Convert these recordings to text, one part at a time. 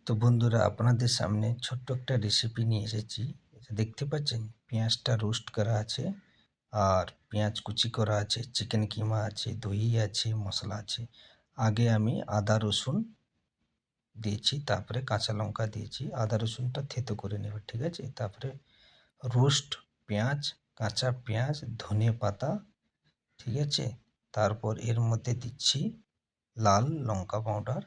তো বন্ধুরা, আপনাদের সামনে ছোট্ট একটা রেসিপি নিয়ে এসেছি। এটা দেখতে পাচ্ছেন, পেঁয়াজটা রোস্ট করা আছে, আর পেঁয়াজ কুচি করা আছে, চিকেন কিমা আছে, দই আছে, মশলা আছে। আগে আমি আদা রসুন দিয়েছি, তারপরে কাঁচা লঙ্কা দিয়েছি। আদা রসুনটা থেতো করে নেবে, ঠিক আছে। তারপরে রোস্ট পেঁয়াজ, কাঁচা পেঁয়াজ, ধনে পাতা, ঠিক আছে। তারপর এর মধ্যে দিচ্ছি লাল লঙ্কা পাউডার,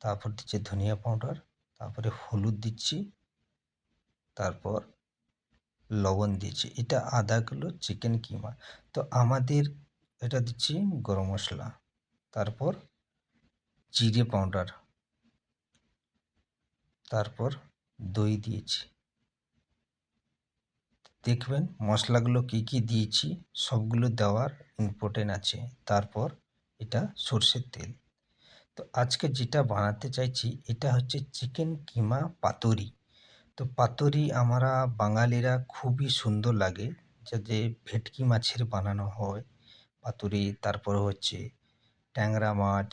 তারপর দিচ্ছি ধনিয়া পাউডার, তারপরে হলুদ দিচ্ছি, তারপর লবণ দিয়েছি। এটা আধা কিলো চিকেন কিমা। তো আমাদের এটা দিচ্ছি গরম মশলা, তারপর জিরে পাউডার, তারপর দই দিয়েছি। দেখবেন মশলাগুলো কি কি দিয়েছি, সবগুলো দেওয়ার ইম্পর্টেন্ট আছে। তারপর এটা সর্ষের তেল। তো আজকে যেটা বানাতে চাইছি, এটা হচ্ছে চিকেন কিমা পাতুরি। তো পাতুরি আমরা বাঙালিরা খুবই সুন্দর লাগে, যে ভেটকি মাছের বানানো হয় পাতুরি। তারপর হচ্ছে ট্যাংরা মাছ,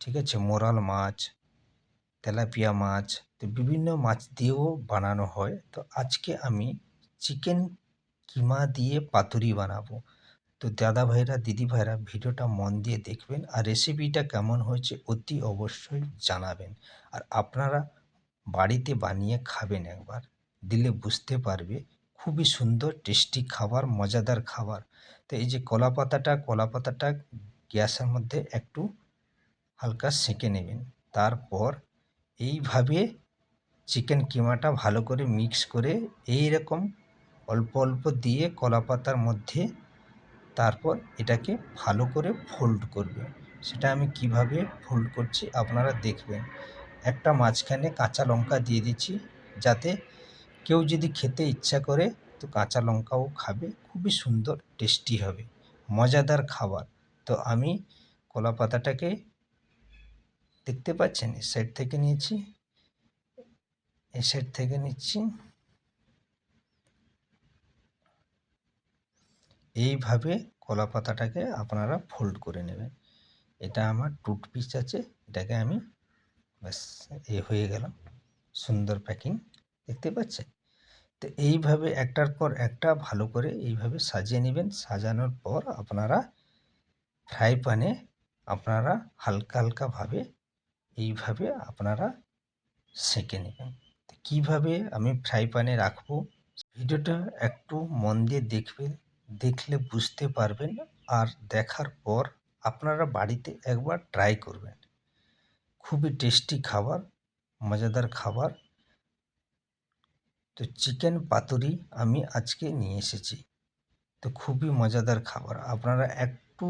ঠিক আছে, মোরাল মাছ, তেলাপিয়া মাছ, তো বিভিন্ন মাছ দিয়েও বানানো হয়। তো আজকে আমি চিকেন কিমা দিয়ে পাতুরি বানাবো। তো দাদা ভাইরা, দিদি ভাইরা, ভিডিওটা মন দিয়ে দেখবেন, আর রেসিপিটা কেমন হয়েছে অতি অবশ্যই জানাবেন। আর আপনারা বাড়িতে বানিয়ে খাবেন একবার, দিলে বুঝতে পারবে খুবই সুন্দর টেস্টি খাবার, মজাদার খাবার। তো এই যে কলা পাতাটা গ্যাসের মধ্যে একটু হালকা সেঁকে নেবেন। তারপর এইভাবে চিকেন কিমাটা ভালো করে মিক্স করে এই রকম অল্প অল্প দিয়ে কলা পাতার মধ্যে, তারপর এটাকে ভালো করে ফোল্ড করবে। সেটা আমি কিভাবে ফোল্ড করছি আপনারা দেখবেন। একটা মাঝখানে কাঁচা লঙ্কা দিয়ে দিচ্ছি, যাতে কেউ যদি খেতে ইচ্ছা করে তো কাঁচা লঙ্কাও খাবে, খুবই সুন্দর টেস্টি হবে, মজাদার খাবার। তো আমি কলা পাতাটাকে দেখতে পাচ্ছেন এই সাইড থেকে নিয়েছি, এই সাইড থেকে নিচ্ছি। এইভাবে কলা পাতাটাকে আপনারা ফোল্ড করে নেবেন। এটা আমার টুথপিস আছে, এটাকে আমি ব্যাস হয়ে গেল, সুন্দর প্যাকিং, দেখতে পাচ্ছেন। তো এইভাবে একটার পর একটা ভালো করে এইভাবে সাজিয়ে নেবেন। সাজানোর পর আপনারা ফ্রাই প্যানে আপনারা হালকা হালকাভাবে এইভাবে আপনারা সেঁকে নেবেন। তো কীভাবে আমি ফ্রাই প্যানে রাখবো, ভিডিওটা একটু মন দিয়ে দেখবেন, দেখলে বুঝতে পারবেন। আর দেখার পর আপনারা বাড়িতে একবার ট্রাই করবেন। খুবই টেস্টি খাবার, মজাদার খাবার। তো চিকেন পাতুরি আমি আজকে নিয়ে এসেছি। তো খুবই মজাদার খাবার, আপনারা একটু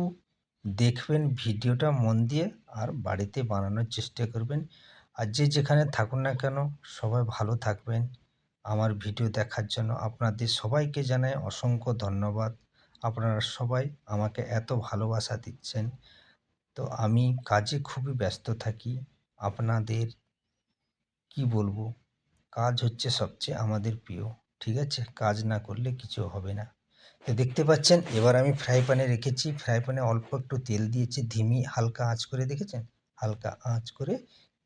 দেখবেন ভিডিওটা মন দিয়ে, আর বাড়িতে বানানোর চেষ্টা করবেন। আর যে যেখানে থাকুন না কেন, সবাই ভালো থাকবেন। আমার ভিডিও দেখার জন্য আপনাদের সবাইকে জানাই অসংখ্য ধন্যবাদ। আপনারা সবাই আমাকে এত ভালোবাসা দিচ্ছেন। তো আমি কাজে খুবই ব্যস্ত থাকি। আপনাদের কি বলবো, কাজ হচ্ছে সবচেয়ে আমাদের প্রিয়, ঠিক আছে। কাজ না করলে কিছু হবে না। তো দেখতে পাচ্ছেন, এবার আমি ফ্রাই প্যানে রেখেছি। ফ্রাই প্যানে অল্প একটু তেল দিয়েছি, ধিমি হালকা আঁচ করে, দেখেছেন, হালকা আঁচ করে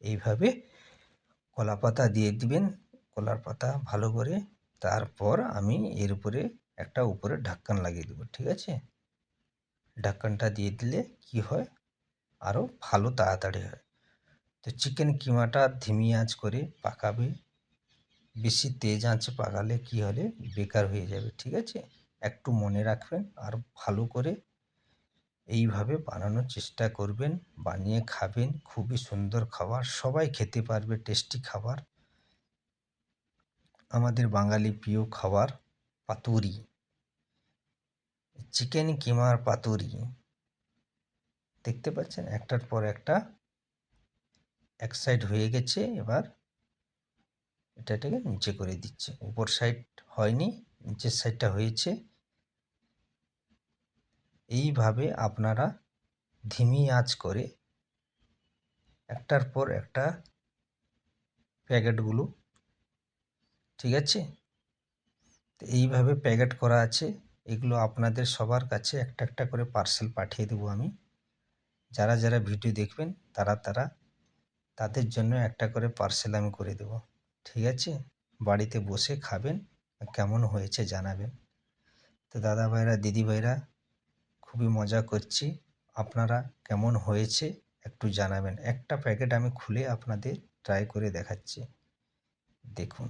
এইভাবে কলা পাতা দিয়ে দিবেন। কলার পাতা ভালো করে, তারপর আমি এর উপরে একটা উপরে ঢাকন লাগিয়ে দেবো, ঠিক আছে। ঢাকনটা দিয়ে দিলে কি হয়, আরও ভালো তাড়াতাড়ি হয়। তো চিকেন কিমাটা ধিমি আঁচ করে পাকাবে, বেশি তেজ আঁচে পাকালে কি হলে বেকার হয়ে যাবে, ঠিক আছে। একটু মনে রাখবেন, আর ভালো করে এইভাবে বানানোর চেষ্টা করবেন, বানিয়ে খাবেন। খুবই সুন্দর খাবার, সবাই খেতে পারবে, টেস্টি খাবার, আমাদের বাঙালি প্রিয় খাবার পাতুরি, চিকেন কিমার পাতুরি। দেখতে পাচ্ছেন একটার পর একটা এক সাইড হয়ে গেছে। এবার এটাকে নিচে করে দিচ্ছে, উপর সাইড হয়নি, নিচের সাইডটা হয়েছে। এইভাবে আপনারা ধিমি আঁচ করে একটার পর একটা প্যাকেটগুলো, ঠিক আছে। তো এইভাবে প্যাকেট করা আছে, এগুলো আপনাদের সবার কাছে একটা একটা করে পার্সেল পাঠিয়ে দেবো আমি। যারা যারা ভিডিও দেখবেন তারা তারা তাদের জন্য একটা করে পার্সেল আমি করে দেবো। ঠিক আছে? বাড়িতে বসে খাবেন, কেমন হয়েছে জানাবেন। তো দাদা ভাইরা, দিদি ভাইরা, খুবই মজা করছি। আপনারা কেমন হয়েছে একটু জানাবেন। একটা প্যাকেট আমি খুলে আপনাদের ট্রাই করে দেখাচ্ছি। দেখুন,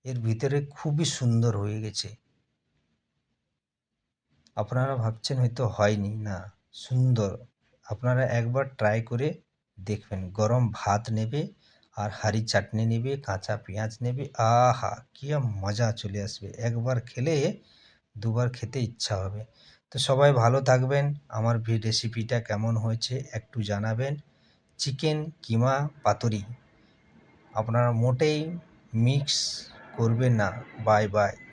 এর ভিতরে খুবই সুন্দর হয়ে গেছে। আপনারা ভাবছেন হয়তো হয়নি, না, সুন্দর। আপনারা একবার ট্রাই করে দেখবেন। গরম ভাত নেবে আর হাঁড়ি চাটনি নেবে, কাঁচা পেঁয়াজ নেবে, আহা কি মজা চলে আসবে। একবার খেলে দুবার খেতে ইচ্ছা হবে। তো সবাই ভালো থাকবেন। আমার রেসিপিটা কেমন হয়েছে একটু জানাবেন। চিকেন কিমা পাতুরি আপনারা মোটেই মিক্স করবেন না। Bye bye.